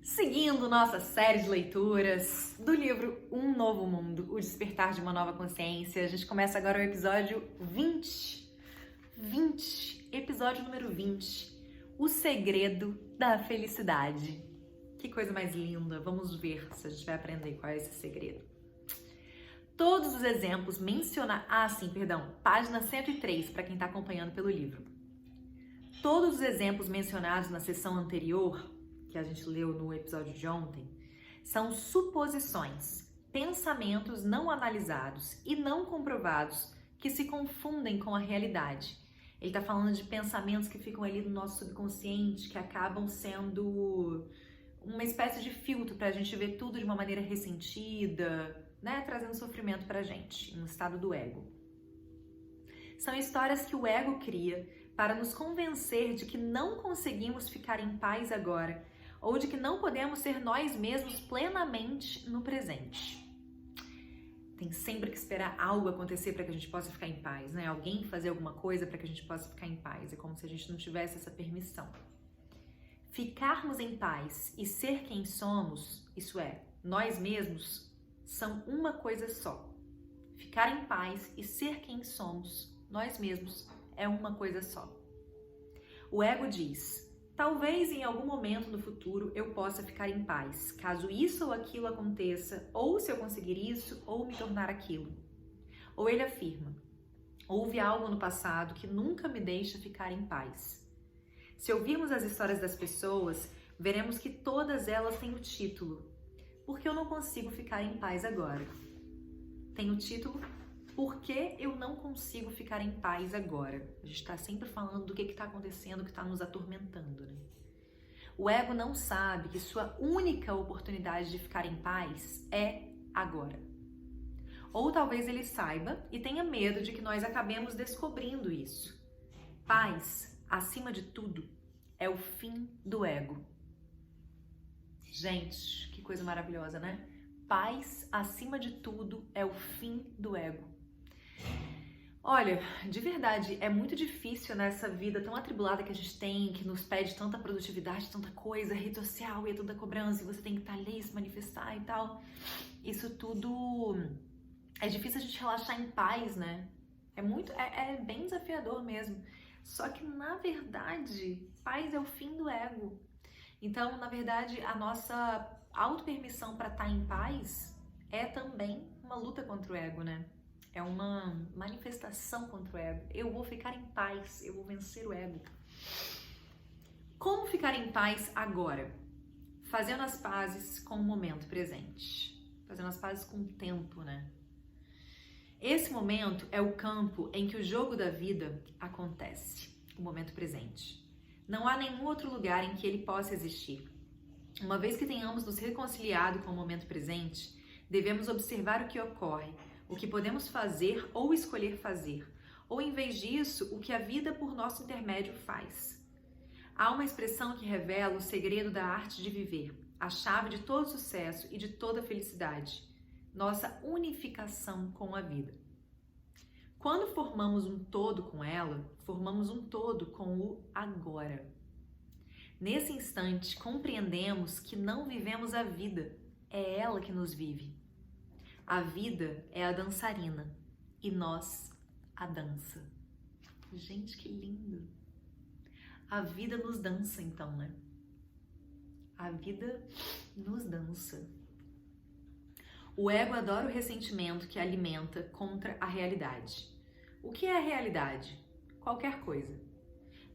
Seguindo nossa série de leituras do livro Um Novo Mundo, O Despertar de uma Nova Consciência, a gente começa agora o episódio 20. Episódio número 20. O Segredo da Felicidade. Que coisa mais linda, vamos ver se a gente vai aprender qual é esse segredo. Todos os exemplos mencionados... página 103, para quem está acompanhando pelo livro. Todos os exemplos mencionados na sessão anterior, que a gente leu no episódio de ontem, são suposições, pensamentos não analisados e não comprovados que se confundem com a realidade. Ele está falando de pensamentos que ficam ali no nosso subconsciente, que acabam sendo uma espécie de filtro para a gente ver tudo de uma maneira ressentida, né? Trazendo sofrimento para a gente, no estado do ego. São histórias que o ego cria para nos convencer de que não conseguimos ficar em paz agora, ou de que não podemos ser nós mesmos plenamente no presente. Tem sempre que esperar algo acontecer para que a gente possa ficar em paz, né? Alguém fazer alguma coisa para que a gente possa ficar em paz. É como se a gente não tivesse essa permissão. Ficarmos em paz e ser quem somos, isso é, nós mesmos, são uma coisa só. Ficar em paz e ser quem somos, nós mesmos, é uma coisa só. O ego diz: talvez em algum momento no futuro eu possa ficar em paz, caso isso ou aquilo aconteça, ou se eu conseguir isso, ou me tornar aquilo. Ou ele afirma: houve algo no passado que nunca me deixa ficar em paz. Se ouvirmos as histórias das pessoas, veremos que todas elas têm o título: por que eu não consigo ficar em paz agora? Tem o título: por que eu não consigo ficar em paz agora? A gente está sempre falando do que está acontecendo, que está nos atormentando, né? O ego não sabe que sua única oportunidade de ficar em paz é agora. Ou talvez ele saiba e tenha medo de que nós acabemos descobrindo isso. Paz, acima de tudo, é o fim do ego. Gente, que coisa maravilhosa, né? Paz, acima de tudo, é o fim do ego. Olha, de verdade, é muito difícil nessa vida tão atribulada que a gente tem, que nos pede tanta produtividade, tanta coisa, rede social e é tanta cobrança, e você tem que estar ali, se manifestar e tal. Isso tudo é difícil a gente relaxar em paz, né? É bem desafiador mesmo. Só que, na verdade, paz é o fim do ego. Então, na verdade, a nossa autopermissão para estar em paz é também uma luta contra o ego, né? É uma manifestação contra o ego. Eu vou ficar em paz, eu vou vencer o ego. Como ficar em paz agora? Fazendo as pazes com o momento presente. Fazendo as pazes com o tempo, né? Esse momento é o campo em que o jogo da vida acontece. O momento presente. Não há nenhum outro lugar em que ele possa existir. Uma vez que tenhamos nos reconciliado com o momento presente, devemos observar o que ocorre, o que podemos fazer ou escolher fazer, ou em vez disso, o que a vida por nosso intermédio faz. Há uma expressão que revela o segredo da arte de viver, a chave de todo sucesso e de toda felicidade, nossa unificação com a vida. Quando formamos um todo com ela, formamos um todo com o agora. Nesse instante, compreendemos que não vivemos a vida, é ela que nos vive. A vida é a dançarina e nós a dança. Gente, que lindo! A vida nos dança então, né? A vida nos dança. O ego adora o ressentimento que alimenta contra a realidade. O que é a realidade? Qualquer coisa.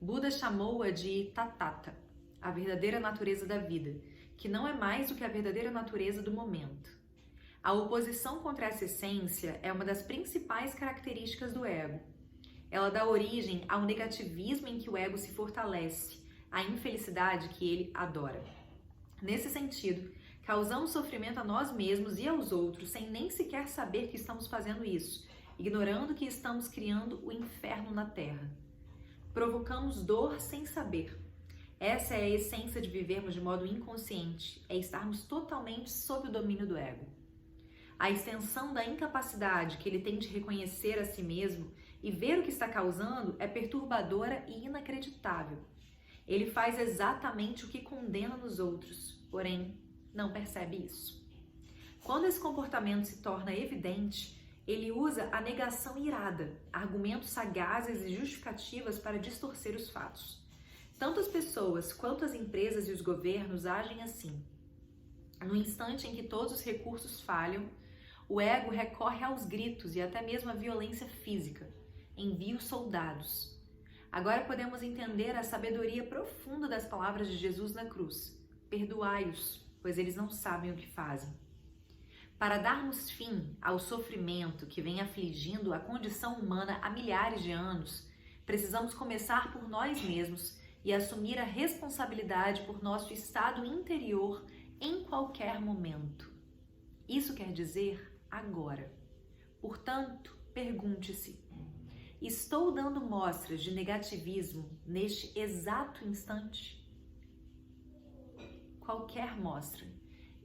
Buda chamou-a de tatata, a verdadeira natureza da vida, que não é mais do que a verdadeira natureza do momento. A oposição contra essa essência é uma das principais características do ego. Ela dá origem ao negativismo em que o ego se fortalece, à infelicidade que ele adora. Nesse sentido, causamos sofrimento a nós mesmos e aos outros sem nem sequer saber que estamos fazendo isso, ignorando que estamos criando o inferno na Terra. Provocamos dor sem saber. Essa é a essência de vivermos de modo inconsciente, é estarmos totalmente sob o domínio do ego. A extensão da incapacidade que ele tem de reconhecer a si mesmo e ver o que está causando é perturbadora e inacreditável. Ele faz exatamente o que condena nos outros, porém não percebe isso. Quando esse comportamento se torna evidente, ele usa a negação irada, argumentos sagazes e justificativas para distorcer os fatos. Tanto as pessoas quanto as empresas e os governos agem assim. No instante em que todos os recursos falham, o ego recorre aos gritos e até mesmo à violência física. Envia os soldados. Agora podemos entender a sabedoria profunda das palavras de Jesus na cruz. Perdoai-os, pois eles não sabem o que fazem. Para darmos fim ao sofrimento que vem afligindo a condição humana há milhares de anos, precisamos começar por nós mesmos e assumir a responsabilidade por nosso estado interior em qualquer momento. Isso quer dizer agora. Portanto, pergunte-se: estou dando mostras de negativismo neste exato instante? Qualquer mostra.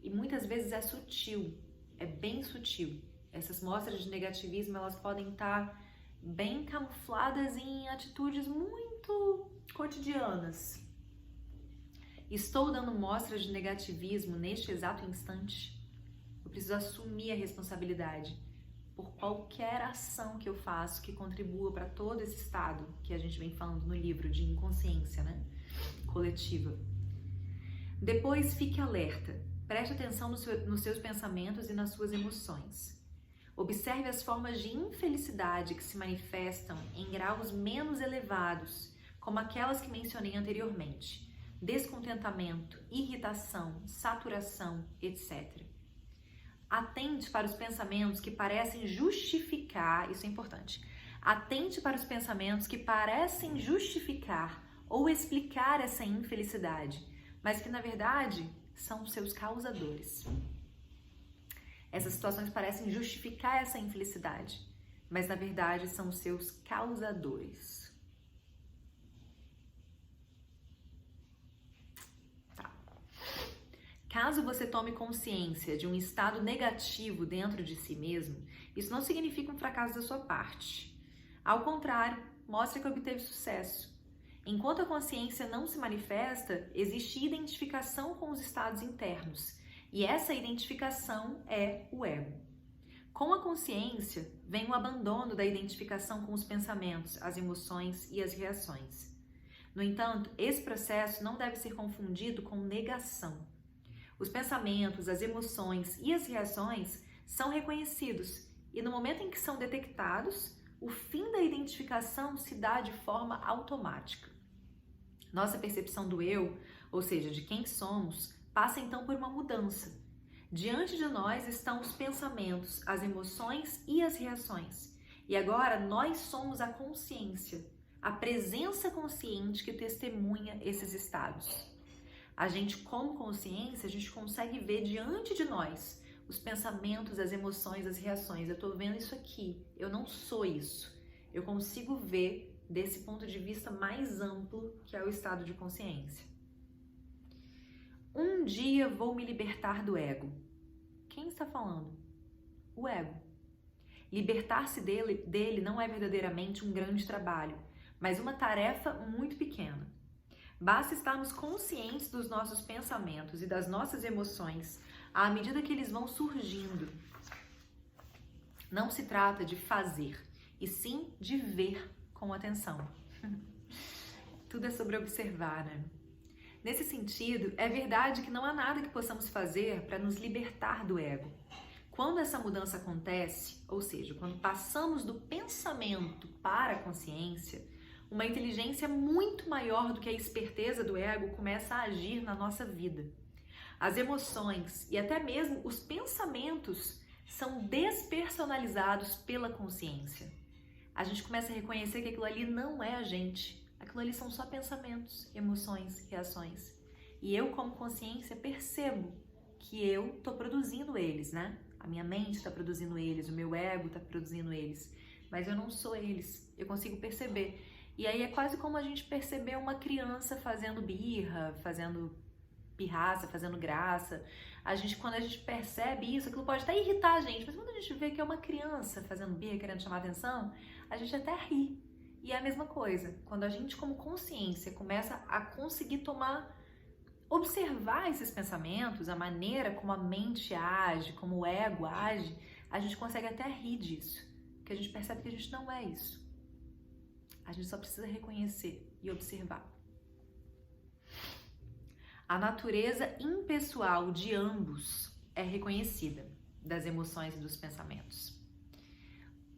E muitas vezes é sutil, é bem sutil. Essas mostras de negativismo, elas podem estar bem camufladas em atitudes muito cotidianas. Estou dando mostras de negativismo neste exato instante? Eu preciso assumir a responsabilidade por qualquer ação que eu faço que contribua para todo esse estado que a gente vem falando no livro de inconsciência, né? Coletiva. Depois, fique alerta. Preste atenção nos seus pensamentos e nas suas emoções. Observe as formas de infelicidade que se manifestam em graus menos elevados, como aquelas que mencionei anteriormente: descontentamento, irritação, saturação, etc. Atente para os pensamentos que parecem justificar, isso é importante. Atente para os pensamentos que parecem justificar ou explicar essa infelicidade, mas que na verdade são os seus causadores. Essas situações parecem justificar essa infelicidade, mas na verdade são os seus causadores. Tá. Caso você tome consciência de um estado negativo dentro de si mesmo, isso não significa um fracasso da sua parte. Ao contrário, mostra que obteve sucesso. Enquanto a consciência não se manifesta, existe identificação com os estados internos, e essa identificação é o ego. Com a consciência, vem o abandono da identificação com os pensamentos, as emoções e as reações. No entanto, esse processo não deve ser confundido com negação. Os pensamentos, as emoções e as reações são reconhecidos, e no momento em que são detectados, o fim da identificação se dá de forma automática. Nossa percepção do eu, ou seja, de quem somos, passa então por uma mudança. Diante de nós estão os pensamentos, as emoções e as reações. E agora nós somos a consciência, a presença consciente que testemunha esses estados. A gente, como consciência, a gente consegue ver diante de nós os pensamentos, as emoções, as reações. Eu estou vendo isso aqui, eu não sou isso. Eu consigo ver desse ponto de vista mais amplo, que é o estado de consciência. Um dia vou me libertar do ego. Quem está falando? O ego. Libertar-se dele não é verdadeiramente um grande trabalho, mas uma tarefa muito pequena. Basta estarmos conscientes dos nossos pensamentos e das nossas emoções à medida que eles vão surgindo. Não se trata de fazer, e sim de ver com atenção. Tudo é sobre observar, né? Nesse sentido, é verdade que não há nada que possamos fazer para nos libertar do ego. Quando essa mudança acontece, ou seja, quando passamos do pensamento para a consciência, uma inteligência muito maior do que a esperteza do ego começa a agir na nossa vida. As emoções e até mesmo os pensamentos são despersonalizados pela consciência. A gente começa a reconhecer que aquilo ali não é a gente. Aquilo ali são só pensamentos, emoções, reações. E eu, como consciência, percebo que eu estou produzindo eles, né? A minha mente está produzindo eles, o meu ego está produzindo eles. Mas eu não sou eles. Eu consigo perceber. E aí é quase como a gente perceber uma criança fazendo birra, fazendo pirraça, fazendo graça. Quando a gente percebe isso, aquilo pode até irritar a gente, mas quando a gente vê que é uma criança fazendo birra, querendo chamar atenção, a gente até ri. E é a mesma coisa, quando a gente como consciência começa a conseguir observar esses pensamentos, a maneira como a mente age, como o ego age, a gente consegue até rir disso, porque a gente percebe que a gente não é isso. A gente só precisa reconhecer e observar. A natureza impessoal de ambos é reconhecida, das emoções e dos pensamentos.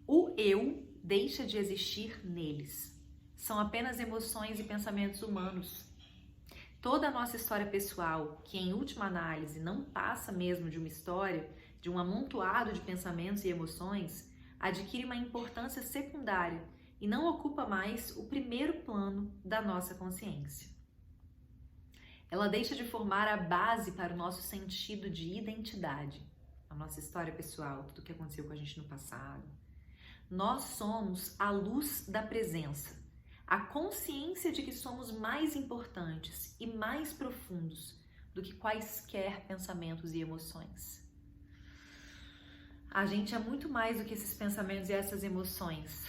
O eu deixa de existir neles. São apenas emoções e pensamentos humanos. Toda a nossa história pessoal, que em última análise não passa mesmo de uma história, de um amontoado de pensamentos e emoções, adquire uma importância secundária e não ocupa mais o primeiro plano da nossa consciência. Ela deixa de formar a base para o nosso sentido de identidade, a nossa história pessoal, tudo o que aconteceu com a gente no passado. Nós somos a luz da presença, a consciência de que somos mais importantes e mais profundos do que quaisquer pensamentos e emoções. A gente é muito mais do que esses pensamentos e essas emoções.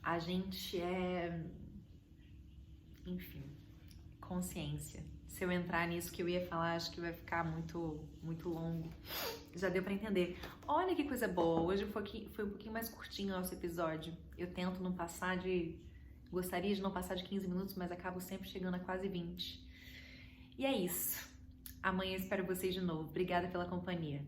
A gente é, enfim, consciência. Se eu entrar nisso que eu ia falar, acho que vai ficar muito longo. Já deu pra entender. Olha que coisa boa. Hoje foi um pouquinho mais curtinho o nosso episódio. Eu tento não passar de... Gostaria de não passar de 15 minutos, mas acabo sempre chegando a quase 20. E é isso. Amanhã espero vocês de novo. Obrigada pela companhia.